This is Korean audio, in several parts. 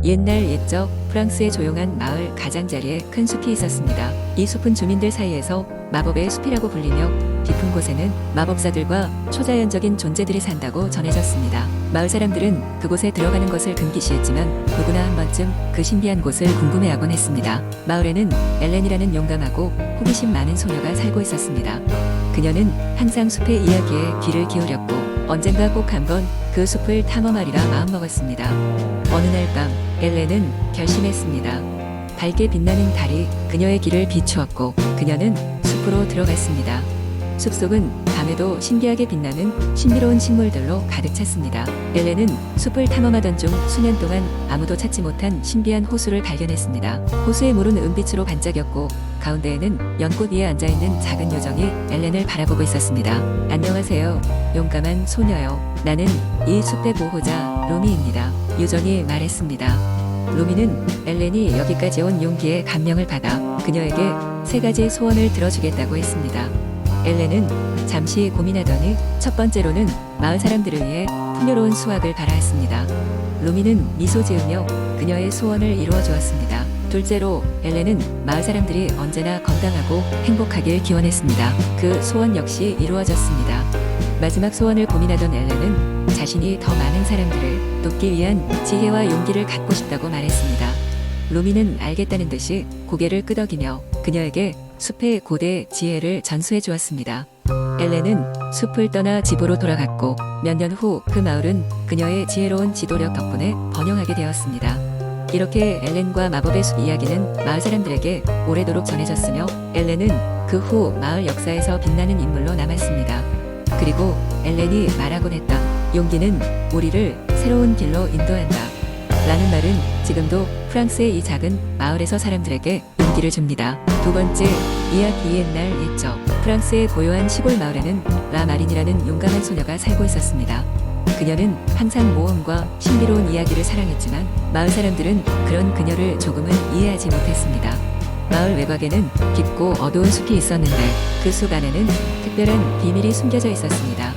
옛날 옛적 프랑스의 조용한 마을 가장자리에 큰 숲이 있었습니다. 이 숲은 주민들 사이에서 마법의 숲이라고 불리며 깊은 곳에는 마법사들과 초자연적인 존재들이 산다고 전해졌습니다. 마을 사람들은 그곳에 들어가는 것을 금기시했지만 누구나 한 번쯤 그 신비한 곳을 궁금해하곤 했습니다. 마을에는 엘렌이라는 용감하고 호기심 많은 소녀가 살고 있었습니다. 그녀는 항상 숲의 이야기에 귀를 기울였고 언젠가 꼭 한번 그 숲을 탐험하리라 마음먹었습니다. 어느 날 밤 엘렌은 결심했습니다. 밝게 빛나는 달이 그녀의 길을 비추었고 그녀는 숲으로 들어갔습니다. 숲속은 밤에도 신기하게 빛나는 신비로운 식물들로 가득 찼습니다. 엘렌은 숲을 탐험하던 중 수년 동안 아무도 찾지 못한 신비한 호수를 발견했습니다. 호수의 물은 은빛으로 반짝였고 가운데에는 연꽃 위에 앉아있는 작은 요정이 엘렌을 바라보고 있었습니다. 안녕하세요, 용감한 소녀요. 나는 이 숲의 보호자 루미입니다. 요정이 말했습니다. 루미는 엘렌이 여기까지 온 용기에 감명을 받아 그녀에게 3가지 소원을 들어주겠다고 했습니다. 엘렌은 잠시 고민하더니 첫 번째로는 마을 사람들을 위해 풍요로운 수확을 바라했습니다. 루미는 미소 지으며 그녀의 소원을 이루어 주었습니다. 둘째로 엘렌은 마을 사람들이 언제나 건강하고 행복하길 기원했습니다. 그 소원 역시 이루어졌습니다. 마지막 소원을 고민하던 엘렌은 자신이 더 많은 사람들을 돕기 위한 지혜와 용기를 갖고 싶다고 말했습니다. 루미는 알겠다는 듯이 고개를 끄덕이며 그녀에게 숲의 고대 지혜를 전수해 주었습니다. 엘렌은 숲을 떠나 집으로 돌아갔고 몇 년 후 그 마을은 그녀의 지혜로운 지도력 덕분에 번영하게 되었습니다. 이렇게 엘렌과 마법의 숲 이야기는 마을 사람들에게 오래도록 전해졌으며 엘렌은 그 후 마을 역사에서 빛나는 인물로 남았습니다. 그리고 엘렌이 말하곤 했다. 용기는 우리를 새로운 길로 인도한다. 라는 말은 지금도 프랑스의 이 작은 마을에서 사람들에게 용기를 줍니다. 두 번째, 이야기 옛날 옛적 프랑스의 고요한 시골 마을에는 라마린이라는 용감한 소녀가 살고 있었습니다. 그녀는 항상 모험과 신비로운 이야기를 사랑했지만 마을 사람들은 그런 그녀를 조금은 이해하지 못했습니다. 마을 외곽에는 깊고 어두운 숲이 있었는데 그 숲 안에는 특별한 비밀이 숨겨져 있었습니다.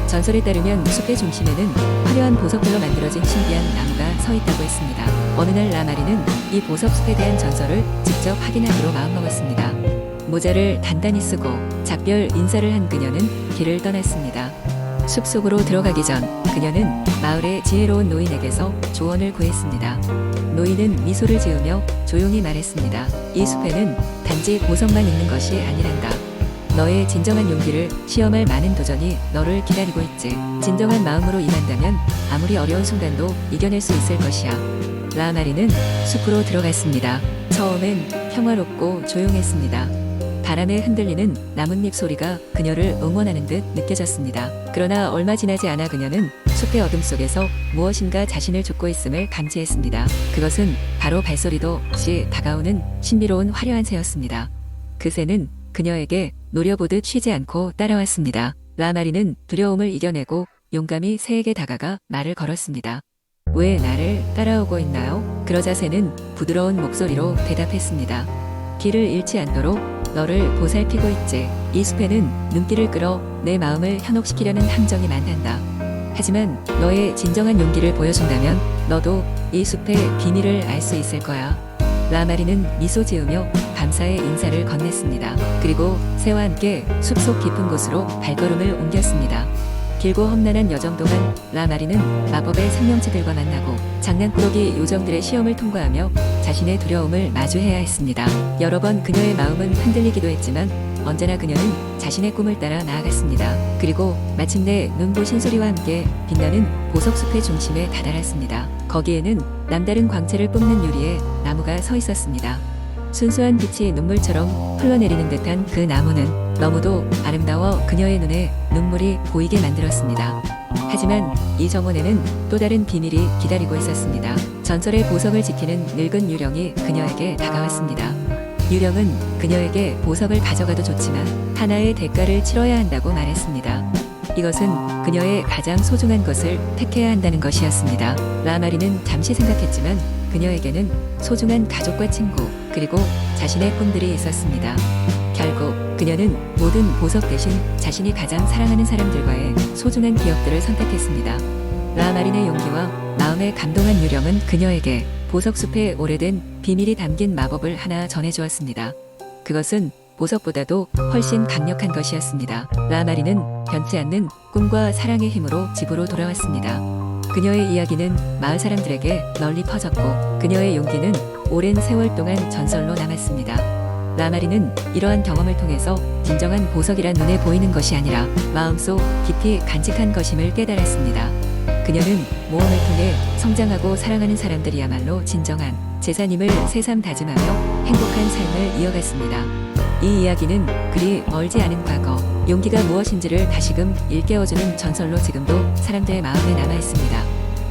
전설에 따르면 숲의 중심에는 화려한 보석들로 만들어진 신비한 나무가 서 있다고 했습니다. 어느 날 라마리는 이 보석숲에 대한 전설을 직접 확인하기로 마음먹었습니다. 모자를 단단히 쓰고 작별 인사를 한 그녀는 길을 떠났습니다. 숲속으로 들어가기 전 그녀는 마을의 지혜로운 노인에게서 조언을 구했습니다. 노인은 미소를 지으며 조용히 말했습니다. 이 숲에는 단지 보석만 있는 것이 아니란다. 너의 진정한 용기를 시험할 많은 도전이 너를 기다리고 있지. 진정한 마음으로 임한다면 아무리 어려운 순간도 이겨낼 수 있을 것이야. 라마리는 숲으로 들어갔습니다. 처음엔 평화롭고 조용했습니다. 바람에 흔들리는 나뭇잎 소리가 그녀를 응원하는 듯 느껴졌습니다. 그러나 얼마 지나지 않아 그녀는 숲의 어둠 속에서 무엇인가 자신을 쫓고 있음을 감지했습니다. 그것은 바로 발소리도 없이 다가오는 신비로운 화려한 새였습니다. 그 새는 그녀에게 노려보듯 쉬지 않고 따라왔습니다. 라마리는 두려움을 이겨내고 용감히 새에게 다가가 말을 걸었습니다. 왜 나를 따라오고 있나요? 그러자 새는 부드러운 목소리로 대답했습니다. 길을 잃지 않도록 너를 보살피고 있지. 이 숲에는 눈길을 끌어 내 마음을 현혹시키려는 함정이 많단다. 하지만 너의 진정한 용기를 보여준다면 너도 이 숲의 비밀을 알 수 있을 거야. 라마리는 미소 지으며 감사의 인사를 건넸습니다. 그리고 새와 함께 숲속 깊은 곳으로 발걸음을 옮겼습니다. 길고 험난한 여정 동안 라마리는 마법의 생명체들과 만나고 장난꾸러기 요정들의 시험을 통과하며 자신의 두려움을 마주해야 했습니다. 여러 번 그녀의 마음은 흔들리기도 했지만 언제나 그녀는 자신의 꿈을 따라 나아갔습니다. 그리고 마침내 눈부신 소리와 함께 빛나는 보석숲의 중심에 다다랐습니다. 거기에는 남다른 광채를 뿜는 유리에 나무가 서 있었습니다. 순수한 빛이 눈물처럼 흘러내리는 듯한 그 나무는 너무도 아름다워 그녀의 눈에 눈물이 보이게 만들었습니다. 하지만 이 정원에는 또 다른 비밀이 기다리고 있었습니다. 전설의 보석을 지키는 늙은 유령이 그녀에게 다가왔습니다. 유령은 그녀에게 보석을 가져가도 좋지만 하나의 대가를 치러야 한다고 말했습니다. 이것은 그녀의 가장 소중한 것을 택해야 한다는 것이었습니다. 라마리는 잠시 생각했지만 그녀에게는 소중한 가족과 친구 그리고 자신의 꿈들이 있었습니다. 결국 그녀는 모든 보석 대신 자신이 가장 사랑하는 사람들과의 소중한 기억들을 선택했습니다. 라마린의 용기와 마음에 감동한 유령은 그녀에게 보석숲의 오래된 비밀이 담긴 마법을 하나 전해주었습니다. 그것은 보석보다도 훨씬 강력한 것이었습니다. 라마린은 변치 않는 꿈과 사랑의 힘으로 집으로 돌아왔습니다. 그녀의 이야기는 마을 사람들에게 널리 퍼졌고 그녀의 용기는 오랜 세월 동안 전설로 남았습니다. 라마린은 이러한 경험을 통해서 진정한 보석이란 눈에 보이는 것이 아니라 마음속 깊이 간직한 것임을 깨달았습니다. 그녀는 모험을 통해 성장하고 사랑하는 사람들이야말로 진정한 제자님을 새삼 다짐하며 행복한 삶을 이어갔습니다. 이 이야기는 그리 멀지 않은 과거, 용기가 무엇인지를 다시금 일깨워주는 전설로 지금도 사람들의 마음에 남아있습니다.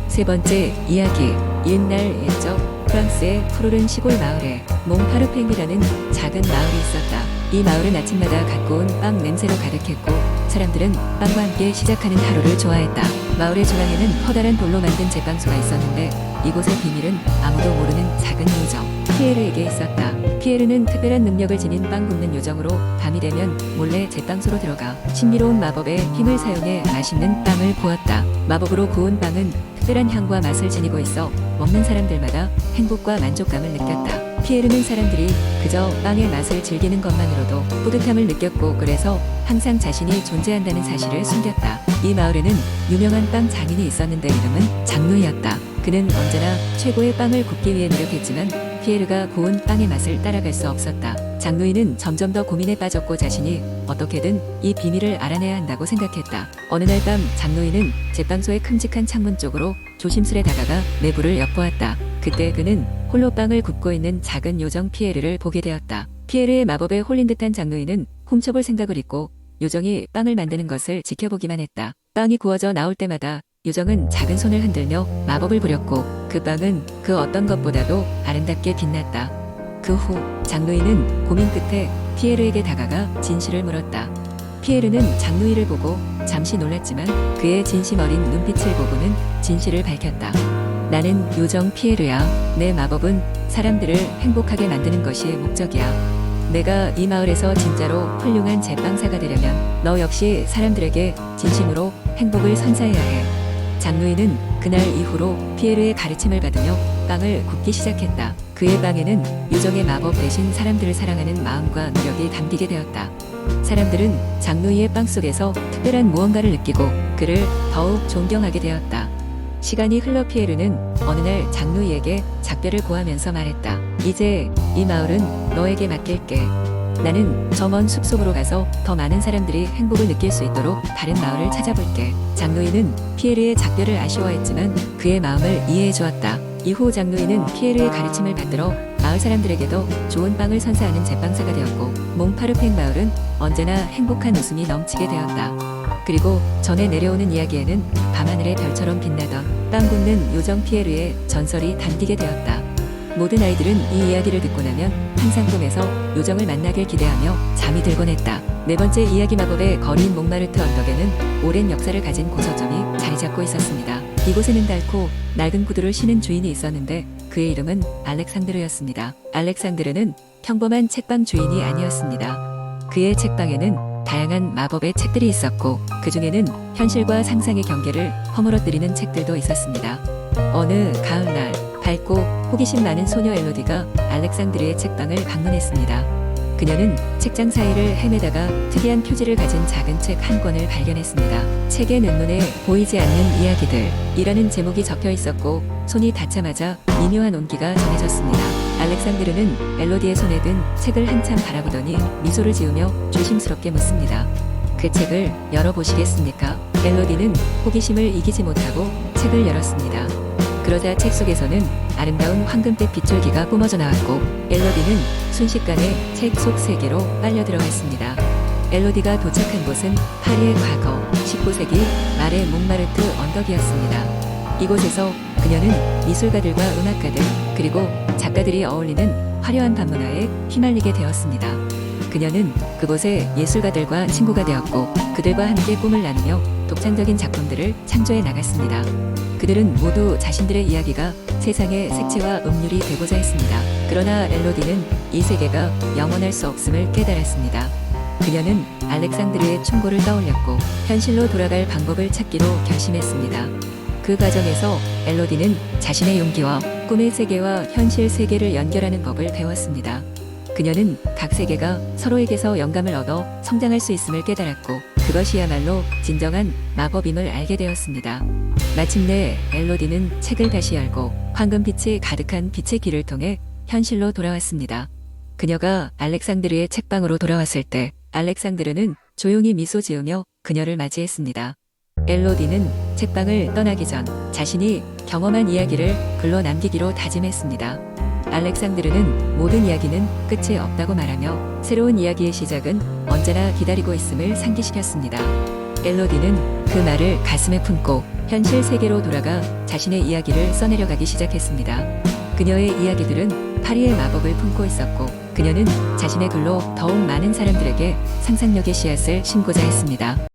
세 번째 이야기, 옛날 옛적 프랑스의 푸르른 시골 마을에 몽파르팽이라는 작은 마을이 있었다. 이 마을은 아침마다 갖고 온 빵 냄새로 가득했고 사람들은 빵과 함께 시작하는 하루를 좋아했다. 마을의 중앙에는 커다란 돌로 만든 제빵소가 있었는데 이곳의 비밀은 아무도 모르는 작은 요정 피에르에게 있었다. 피에르는 특별한 능력을 지닌 빵 굽는 요정으로 밤이 되면 몰래 제빵소로 들어가 신비로운 마법의 힘을 사용해 맛있는 빵을 구웠다. 마법으로 구운 빵은 특별한 향과 맛을 지니고 있어 먹는 사람들마다 행복과 만족감을 느꼈다. 피에르는 사람들이 그저 빵의 맛을 즐기는 것만으로도 뿌듯함을 느꼈고 그래서 항상 자신이 존재한다는 사실을 숨겼다. 이 마을에는 유명한 빵 장인이 있었는데 이름은 장누이였다. 그는 언제나 최고의 빵을 굽기 위해 노력했지만 피에르가 구운 빵의 맛을 따라갈 수 없었다. 장누이는 점점 더 고민에 빠졌고 자신이 어떻게든 이 비밀을 알아내야 한다고 생각했다. 어느 날 밤 장누이는 제빵소의 큼직한 창문 쪽으로 조심스레 다가가 내부를 엿보았다. 그때 그는 홀로 빵을 굽고 있는 작은 요정 피에르를 보게 되었다. 피에르의 마법에 홀린 듯한 장누이는 훔쳐볼 생각을 잊고 요정이 빵을 만드는 것을 지켜보기만 했다. 빵이 구워져 나올 때마다 요정은 작은 손을 흔들며 마법을 부렸고 그 빵은 그 어떤 것보다도 아름답게 빛났다. 그 후 장누이는 고민 끝에 피에르에게 다가가 진실을 물었다. 피에르는 장누이를 보고 잠시 놀랐지만 그의 진심 어린 눈빛을 보고는 진실을 밝혔다. 나는 요정 피에르야. 내 마법은 사람들을 행복하게 만드는 것이 목적이야. 내가 이 마을에서 진짜로 훌륭한 제빵사가 되려면 너 역시 사람들에게 진심으로 행복을 선사해야 해. 장누이는 그날 이후로 피에르의 가르침을 받으며 빵을 굽기 시작했다. 그의 빵에는 요정의 마법 대신 사람들을 사랑하는 마음과 노력이 담기게 되었다. 사람들은 장누이의 빵 속에서 특별한 무언가를 느끼고 그를 더욱 존경하게 되었다. 시간이 흘러 피에르는 어느 날 장누이에게 작별을 고하면서 말했다. 이제 이 마을은 너에게 맡길게. 나는 저 먼 숲속으로 가서 더 많은 사람들이 행복을 느낄 수 있도록 다른 마을을 찾아볼게. 장누이는 피에르의 작별을 아쉬워했지만 그의 마음을 이해해 주었다. 이후 장누이는 피에르의 가르침을 받들어 마을 사람들에게도 좋은 빵을 선사하는 제빵사가 되었고 몽파르팽 마을은 언제나 행복한 웃음이 넘치게 되었다. 그리고 전해 내려오는 이야기에는 밤하늘의 별처럼 빛나던 빵 굽는 요정 피에르의 전설이 담기게 되었다. 모든 아이들은 이 이야기를 듣고 나면 항상 꿈에서 요정을 만나길 기대하며 잠이 들곤 했다. 네 번째 이야기 마법의 거리인 몽마르트 언덕에는 오랜 역사를 가진 고서점이 자리 잡고 있었습니다. 이곳에는 닳고 낡은 구두를 신은 주인이 있었는데 그의 이름은 알렉산드르였습니다. 알렉산드르는 평범한 책방 주인이 아니었습니다. 그의 책방에는 다양한 마법의 책들이 있었고 그 중에는 현실과 상상의 경계를 허물어뜨리는 책들도 있었습니다. 어느 가을날 밝고 호기심 많은 소녀 엘로디가 알렉산드르의 책방을 방문했습니다. 그녀는 책장 사이를 헤매다가 특이한 표지를 가진 작은 책 한 권을 발견했습니다. 책의 눈눈에 보이지 않는 이야기들 이라는 제목이 적혀 있었고 손이 닿자마자 미묘한 온기가 전해졌습니다. 알렉산드르는 엘로디의 손에 든 책을 한참 바라보더니 미소를 지으며 조심스럽게 묻습니다. 그 책을 열어보시겠습니까? 엘로디는 호기심을 이기지 못하고 책을 열었습니다. 그러자 책 속에서는 아름다운 황금빛 빗줄기가 뿜어져 나왔고 엘로디는 순식간에 책 속 세계로 빨려 들어갔습니다. 엘로디가 도착한 곳은 파리의 과거 19세기 말의 몽마르트 언덕이었습니다. 이곳에서 그녀는 미술가들과 음악가들 그리고 작가들이 어울리는 화려한 밤문화에 휘말리게 되었습니다. 그녀는 그곳의 예술가들과 친구가 되었고 그들과 함께 꿈을 나누며 독창적인 작품들을 창조해 나갔습니다. 그들은 모두 자신들의 이야기가 세상의 색채와 음률이 되고자 했습니다. 그러나 엘로디는 이 세계가 영원할 수 없음을 깨달았습니다. 그녀는 알렉산드르의 충고를 떠올렸고 현실로 돌아갈 방법을 찾기로 결심했습니다. 그 과정에서 엘로디는 자신의 용기와 꿈의 세계와 현실 세계를 연결하는 법을 배웠습니다. 그녀는 각 세계가 서로에게서 영감을 얻어 성장할 수 있음을 깨달았고 그것이야말로 진정한 마법임을 알게 되었습니다. 마침내 엘로디는 책을 다시 열고 황금빛이 가득한 빛의 길을 통해 현실로 돌아왔습니다. 그녀가 알렉산드르의 책방으로 돌아왔을 때 알렉산드르는 조용히 미소 지으며 그녀를 맞이했습니다. 엘로디는 책방을 떠나기 전 자신이 경험한 이야기를 글로 남기기로 다짐했습니다. 알렉산드르는 모든 이야기는 끝이 없다고 말하며 새로운 이야기의 시작은 언제나 기다리고 있음을 상기시켰습니다. 엘로디는 그 말을 가슴에 품고 현실 세계로 돌아가 자신의 이야기를 써내려가기 시작했습니다. 그녀의 이야기들은 파리의 마법을 품고 있었고 그녀는 자신의 글로 더욱 많은 사람들에게 상상력의 씨앗을 심고자 했습니다.